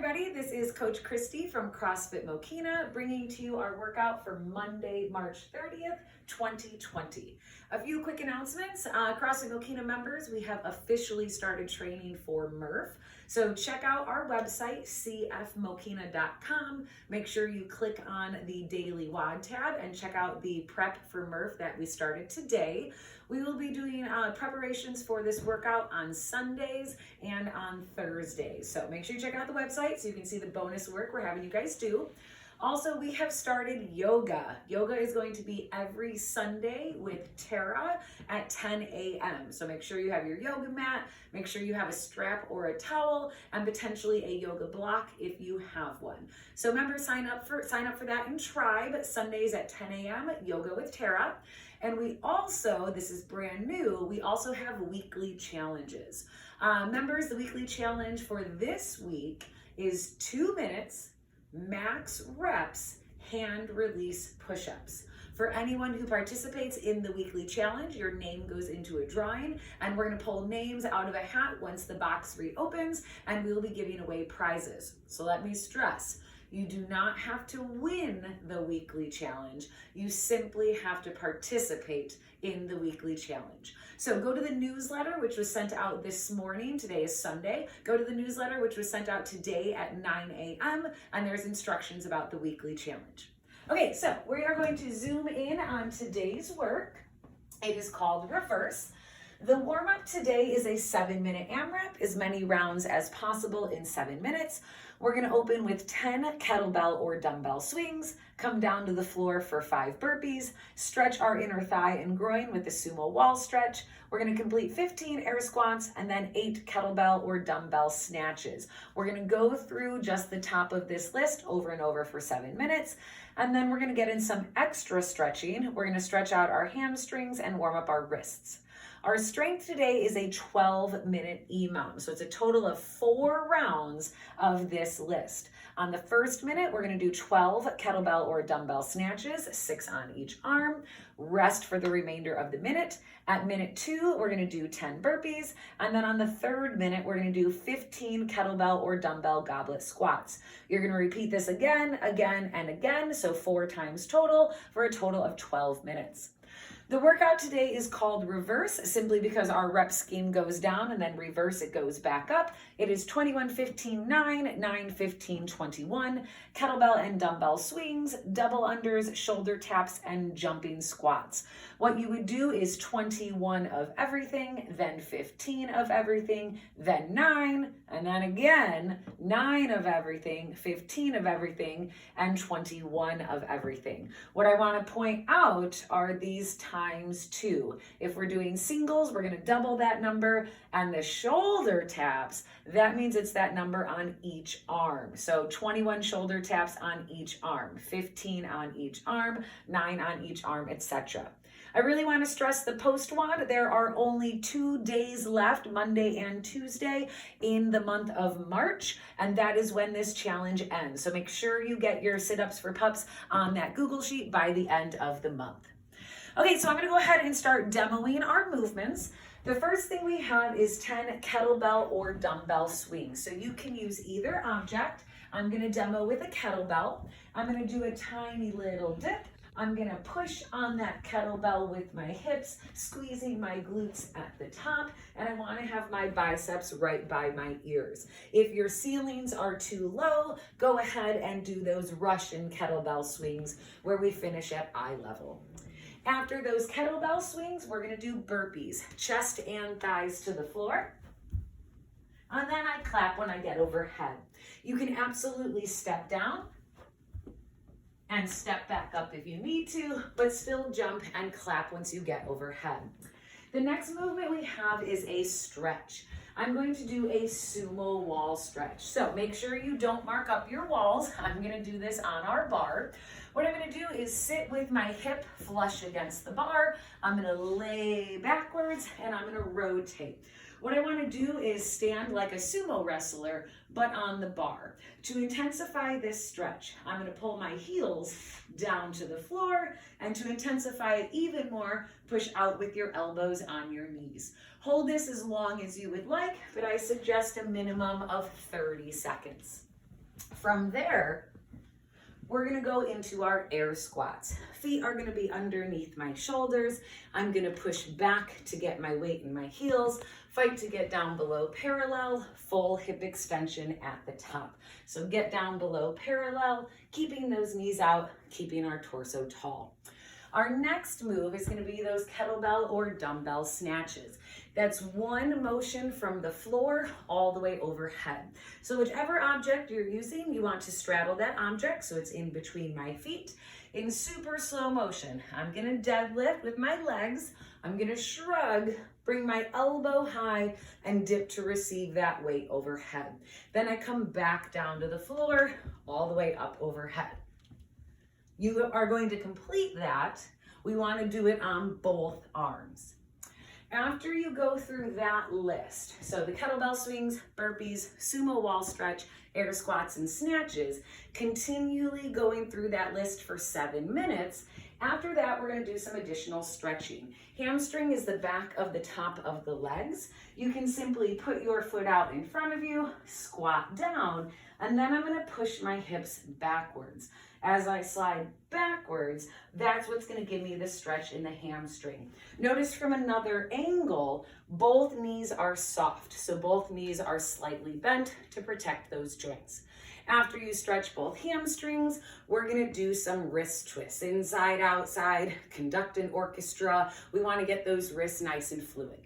everybody, this is Coach Christy from CrossFit Mokena bringing to you our workout for Monday, March 30th, 2020. A few quick announcements. CrossFit Mokena members, we have officially started training for Murph. So check out our website, cfmokena.com. Make sure you click on the Daily WOD tab and check out the prep for Murph that we started today. We will be doing preparations for this workout on Sundays and on Thursdays. So make sure you check out the website so you can see the bonus work we're having you guys do. Also, we have started yoga. Yoga is going to be every Sunday with Tara at 10 a.m. So make sure you have your yoga mat, make sure you have a strap or a towel, and potentially a yoga block if you have one. So members, sign up for that in Tribe, Sundays at 10 a.m. Yoga with Tara. And we also, this is brand new, we also have weekly challenges. Members, the weekly challenge for this week is 2 minutes, max reps, hand release push-ups. For anyone who participates in the weekly challenge, your name goes into a drawing, and we're going to pull names out of a hat once the box reopens, and we will be giving away prizes. So let me stress, you do not have to win the weekly challenge. You simply have to participate in the weekly challenge. So go to the newsletter, which was sent out this morning. Today is Sunday. Go to the newsletter, which was sent out today at 9 a.m. and there's instructions about the weekly challenge. Okay, so we are going to zoom in on today's work. It is called reverse. The warm-up today is a 7-minute AMRAP, as many rounds as possible in 7 minutes. We're going to open with 10 kettlebell or dumbbell swings, come down to the floor for 5 burpees, stretch our inner thigh and groin with the sumo wall stretch. We're going to complete 15 air squats and then 8 kettlebell or dumbbell snatches. We're going to go through just the top of this list over and over for 7 minutes. And then we're going to get in some extra stretching. We're going to stretch out our hamstrings and warm up our wrists. Our strength today is a 12-minute EMOM. So it's a total of 4 rounds of this list. On the first minute, we're going to do 12 kettlebell or dumbbell snatches, 6 on each arm. Rest for the remainder of the minute. At minute 2, we're going to do 10 burpees. And then on the third minute, we're going to do 15 kettlebell or dumbbell goblet squats. You're going to repeat this again, and again. So 4 times total for a total of 12 minutes. The workout today is called reverse simply because our rep scheme goes down and then reverse it goes back up. It is 21-15-9, 9-15-21, kettlebell and dumbbell swings, double unders, shoulder taps, and jumping squats. What you would do is 21 of everything, then 15 of everything, then 9, and then again 9 of everything, 15 of everything, and 21 of everything. What I want to point out are these times 2. If we're doing singles, we're going to double that number, and the shoulder taps, that means it's that number on each arm. So 21 shoulder taps on each arm, 15 on each arm, 9 on each arm, etc. I really want to stress the post-WOD. There are only 2 days left, Monday and Tuesday, in the month of March, and that is when this challenge ends. So make sure you get your sit-ups for pups on that Google Sheet by the end of the month. Okay, so I'm going to go ahead and start demoing our movements. The first thing we have is 10 kettlebell or dumbbell swings. So you can use either object. I'm going to demo with a kettlebell. I'm going to do a tiny little dip. I'm going to push on that kettlebell with my hips, squeezing my glutes at the top, and I want to have my biceps right by my ears. If your ceilings are too low, go ahead and do those Russian kettlebell swings where we finish at eye level. After those kettlebell swings, we're going to do burpees, chest and thighs to the floor. And then I clap when I get overhead. You can absolutely step down and step back up if you need to, but still jump and clap once you get overhead. The next movement we have is a stretch. I'm going to do a sumo wall stretch. So make sure you don't mark up your walls. I'm going to do this on our bar. What I'm going to do is sit with my hip flush against the bar. I'm going to lay backwards and I'm going to rotate. What I want to do is stand like a sumo wrestler, but on the bar. To intensify this stretch, I'm going to pull my heels down to the floor, and to intensify it even more, push out with your elbows on your knees. Hold this as long as you would like, but I suggest a minimum of 30 seconds. From there, we're gonna go into our air squats. Feet are gonna be underneath my shoulders. I'm gonna push back to get my weight in my heels, fight to get down below parallel, full hip extension at the top. So get down below parallel, keeping those knees out, keeping our torso tall. Our next move is gonna be those kettlebell or dumbbell snatches. That's one motion from the floor all the way overhead. So whichever object you're using, you want to straddle that object so it's in between my feet. In super slow motion, I'm gonna deadlift with my legs. I'm gonna shrug, bring my elbow high and dip to receive that weight overhead. Then I come back down to the floor, all the way up overhead. You are going to complete that. We want to do it on both arms. After you go through that list, so the kettlebell swings, burpees, sumo wall stretch, air squats, and snatches, continually going through that list for 7 minutes. After that, we're going to do some additional stretching. Hamstring is the back of the top of the legs. You can simply put your foot out in front of you, squat down, and then I'm going to push my hips backwards. As I slide backwards, that's what's going to give me the stretch in the hamstring. Notice from another angle, both knees are soft, so both knees are slightly bent to protect those joints. After you stretch both hamstrings, we're going to do some wrist twists. Inside, outside, conduct an orchestra. We want to get those wrists nice and fluid.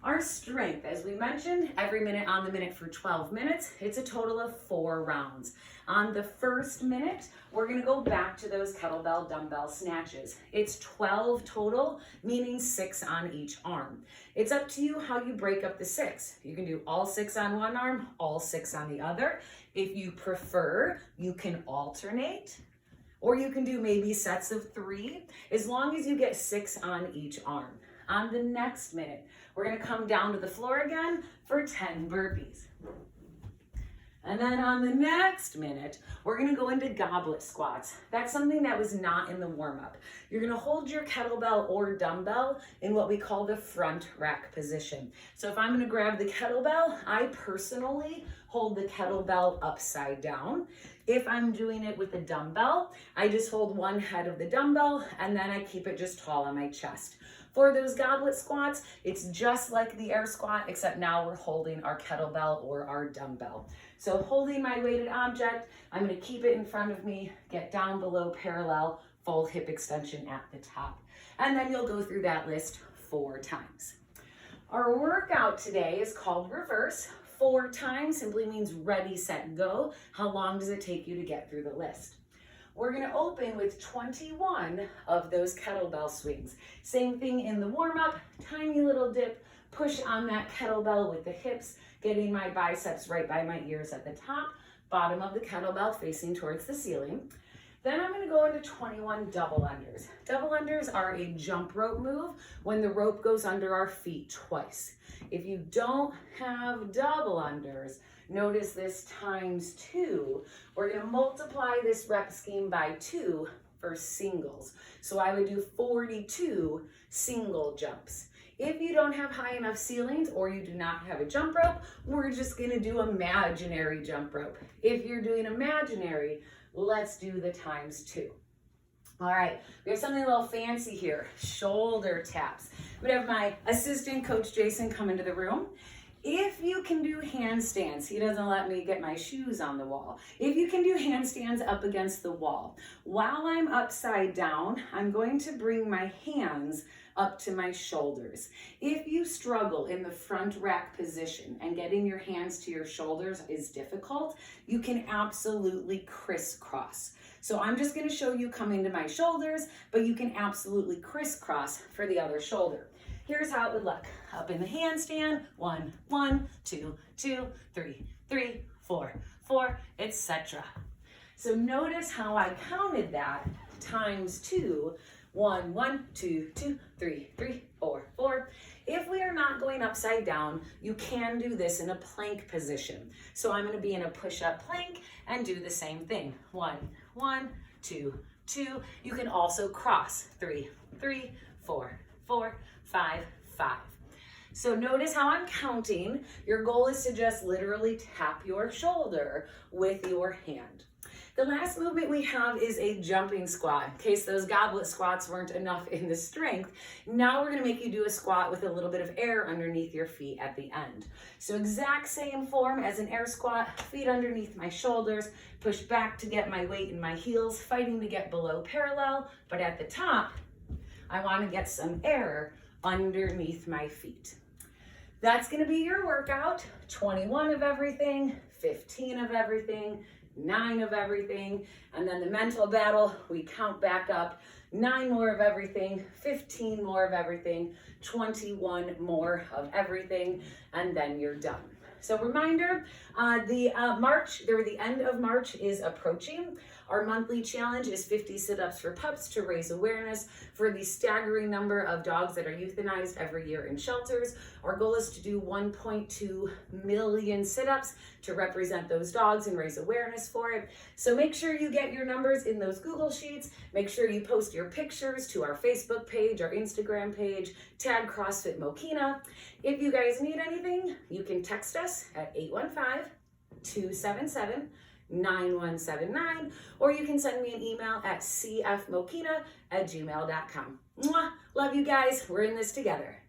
Our strength, as we mentioned, every minute on the minute for 12 minutes. It's a total of 4 rounds. On the first minute, we're gonna go back to those kettlebell dumbbell snatches. It's 12 total, meaning 6 on each arm. It's up to you how you break up the 6. You can do all 6 on one arm, all 6 on the other. If you prefer, you can alternate, or you can do maybe sets of 3, as long as you get 6 on each arm. On the next minute, we're gonna come down to the floor again for 10 burpees. And then on the next minute, we're gonna go into goblet squats. That's something that was not in the warm-up. You're gonna hold your kettlebell or dumbbell in what we call the front rack position. So if I'm gonna grab the kettlebell, I personally hold the kettlebell upside down. If I'm doing it with a dumbbell, I just hold one head of the dumbbell and then I keep it just tall on my chest. For those goblet squats, it's just like the air squat, except now we're holding our kettlebell or our dumbbell. So holding my weighted object, I'm gonna keep it in front of me, get down below parallel, full hip extension at the top. And then you'll go through that list 4 times. Our workout today is called reverse. 4 times simply means ready, set, go. How long does it take you to get through the list? We're gonna open with 21 of those kettlebell swings. Same thing in the warm-up, tiny little dip, push on that kettlebell with the hips, getting my biceps right by my ears at the top, bottom of the kettlebell facing towards the ceiling. Then I'm gonna go into 21 double unders. Double unders are a jump rope move when the rope goes under our feet twice. If you don't have double unders, notice this times 2. We're gonna multiply this rep scheme by 2 for singles. So I would do 42 single jumps. If you don't have high enough ceilings or you do not have a jump rope, we're just gonna do imaginary jump rope. If you're doing imaginary, let's do the times 2. All right, we have something a little fancy here, shoulder taps. I'm gonna have my assistant coach Jason come into the room. If you can do handstands, he doesn't let me get my shoes on the wall. If you can do handstands up against the wall, while I'm upside down, I'm going to bring my hands up to my shoulders. If you struggle in the front rack position and getting your hands to your shoulders is difficult, you can absolutely crisscross. So I'm just going to show you coming to my shoulders, but you can absolutely crisscross for the other shoulder. Here's how it would look. Up in the handstand, 1, 1, 2, 2, 3, 3, 4, 4, etc. So notice how I counted that times 2. 1, 1, 2, 2, 3, 3, 4, 4. If we are not going upside down, you can do this in a plank position. So I'm going to be in a push-up plank and do the same thing. 1, 1, 2, 2. You can also cross. 3, 3, 4, 4, 5, 5. So notice how I'm counting. Your goal is to just literally tap your shoulder with your hand. The last movement we have is a jumping squat. In case those goblet squats weren't enough in the strength, now we're gonna make you do a squat with a little bit of air underneath your feet at the end. So exact same form as an air squat, feet underneath my shoulders, push back to get my weight in my heels, fighting to get below parallel, but at the top, I wanna get some air underneath my feet. That's gonna be your workout, 21 of everything, 15 of everything, 9 of everything, and then the mental battle, we count back up, 9 more of everything, 15 more of everything, 21 more of everything, and then you're done. So reminder, the end of March is approaching. Our monthly challenge is 50 sit-ups for pups to raise awareness for the staggering number of dogs that are euthanized every year in shelters. Our goal is to do 1.2 million sit-ups to represent those dogs and raise awareness for it. So make sure you get your numbers in those Google Sheets. Make sure you post your pictures to our Facebook page, our Instagram page, tag CrossFit Mokena. If you guys need anything, you can text us at 815-277-9179, or you can send me an email at cfmokena@gmail.com. Mwah! Love you guys. We're in this together.